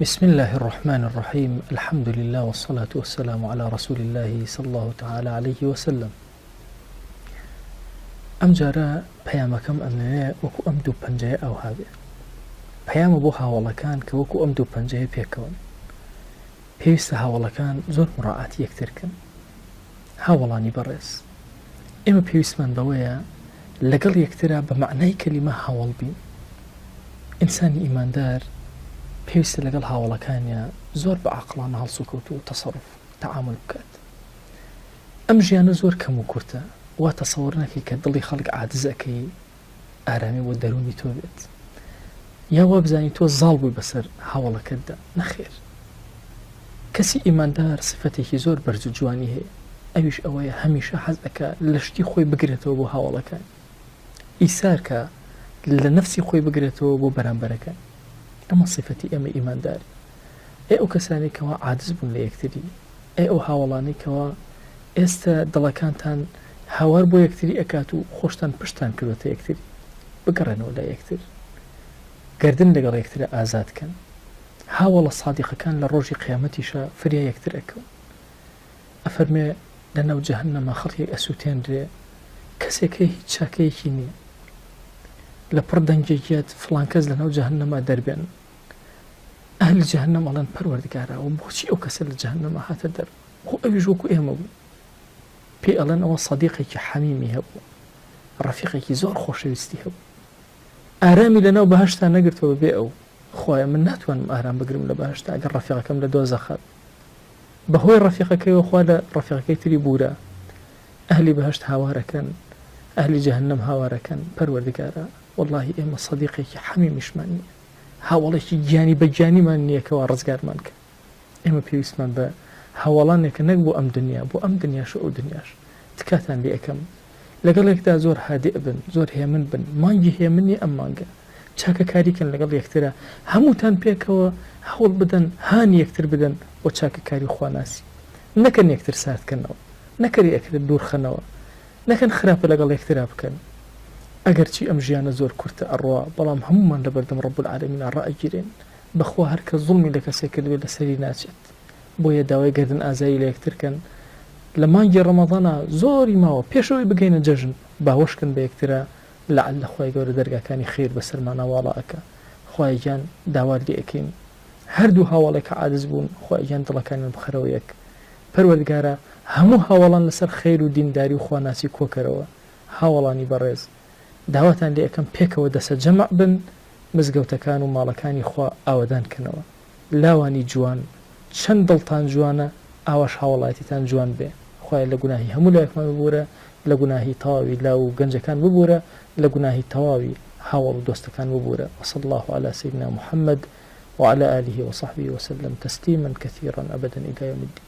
بسم الله الرحمن الرحيم الحمد لله والصلاة والسلام على رسول الله صلى الله تعالى عليه وسلم ئەم جارە پەیامەکەم ئەمەوێ وەکو ئەم دوو پەنجەیە ئەو هابێ پەیامە بۆ هاوڵەکان کە وەکو ئەم دوو پەنجەیە پێکەون پێویستە هاوڵەکان زۆر مڕاعاتی یەکترکن هاوڵانی بەڕێز ئێمە پێویستمان بەوەیە لەگەڵ یەکترا بە معنای کەلیمە هاوڵ بین ئینسانی ئیماندار پێویستە لەگەڵ هاوڵەکانیە زۆر بە عەقڵانە هەڵسوکەوت و تەسەڕوف تەعامل بکات ئەم ژیانە زۆر کەم و کورتە وا تەسەوڕ نەکەی کە دڵی خەڵک عاجز ئەکەی ئارامی بۆ دەرونی تۆ بێت یا وا بزانی تۆ زاڵ بووی بەسەر هاوڵەکەتدا نەخێر کەسی ئیماندار سفەتێکی زۆر بەرز و جوانی هەیە ئەویش ئەوەیە هەمیشە حەز ئەکا لە شتی خۆی بگرێتەوە بۆ هاوڵەکان ئیسارکە لە نەفسی خۆی بگرێتەوە بۆ بەرامبەرەکان ئەمە سفەتی ئەمە ئیماندار ئەو کەسانی کەوا عاجز بوون لە یەکتری ئەو هاوڵانی کەوا ئێستا دڵەکانتان هاوار بۆ یەکتری ئەکات و خۆشتان پشتان کردوتە یەکتری بگەڕێنەوە لە یەکتر گەردن لەگەڵ یەکترە ئازادکەن هاوڵە سادیقەکان لە ڕۆژی قیامەتیشە فریا یەکتر ئەکەون ئەفەرمێ لەناو جەهەنەما خەڵکێک ئەسووتێنرێ کەسێکە هیچ چاکەیەکی نییە لە پڕ دەنگێکیات فڵان کەس لەناو جەهەنەما دەربێن ئەهلی جەهەنەم ئەڵێن پەروەردگارە و بۆچی ئەو کەسە لە جەهەنەما هاتە دەر خۆ ئەویش وەکو ئێمە بوو پێ ئەڵێن ئەوە سەدیقێکی حەمیمی هەبوو ڕەفیقێکی زۆر خۆشەویستی هەبوو ئارامی لەناو بەهەشتا نەگرتەوە بێ ئەو خۆیان من ناتوانم ئارام بگرم لە بەهەشتا ئەگەر ڕەفیقەکەم لە دۆزەخات بەهۆی ڕەفیقەکەیەوە خوا لە ڕەفیقەکەی تری بورە ئەهلی بەهەشت هاوارەکەن ئەهلی جەهەنەم هاوارەکەن پەروەردگارە والله ئێمە سەدیقێکی حەمیمیشمان نییە هاوڵێکی گیانی بە گیانیمان نییە کەوا ڕزگارمان کە ئێمە پێویستمان بە هاوڵانێکە نەک بۆ ئەم دنیا بۆ ئەم دنیاش و ئەو دنیاش تکاتان لێ ئەەکەم لەگەڵێکدا زۆر هادئ بن زۆر هێمن بن مانگی هێمنی ئەم مانگە چاکەکاریکەن لەگەڵ یەکترە هەمووتان پێکەوە هەوڵ بدەن هانی یەکتر بدەن بۆ چاکەکاری خواناسی نەکەن یەکتر ساردکەنەوە نەکەری ئەکرێت دوورخەنەوە نەکەن خراپە لەگەڵ یەکترا بکەن ئەگەرچی ئەم ژیانە زۆر کورتە ئەڕوا بەڵام هەمومان لە بەردەم ڕەب العالەمین ڕائەگیرێن بەخوا هەر کە زوڵمی لە کەسێک کردوێت لەسەری ناچێت بۆیە داوای گەردن ئازایی لە یەکترکەن لە مانگی ڕەمەضانە زۆری ماوە پێشەوەی بگەینە جەژن باوەشکن بە یەکترە لەعەلە خوای گەورە دەرگاکانی خێر بەسەرمانە واڵا ئەکە خوای گیان داوات لێ ئەکەین هەردوو هاوڵێک کە عاجز بوون خوای گیان دڵەکانیان بخەرەوە یەک پەروەردگارە هەموو هاوڵان لەسەر خێر و دینداری و خواناسی کۆکەرەوە هاوڵانی بەڕێز داواتان لێ ئەەکەم پێکەوە دەسە جەمع بن مزگەوتەکان و ماڵەکانی خوا ئاوەدان کردنەوە لاوانی جوان چەند دڵتان جوانە ئاواش هاوڵاتیتان جوان بێ خوای لە گوناهی هەموو لایەکمان ببوورە لە گوناهی تەواوی لا و گەنجەکان ببوورە لە گوناهی تەواوی هاوڵ و دۆستەکان ببوورە وصلى الله على سيدنا محمد وعلى آله وصحبه وسلم تسليما كثيرا أبدا إلى يوم الدين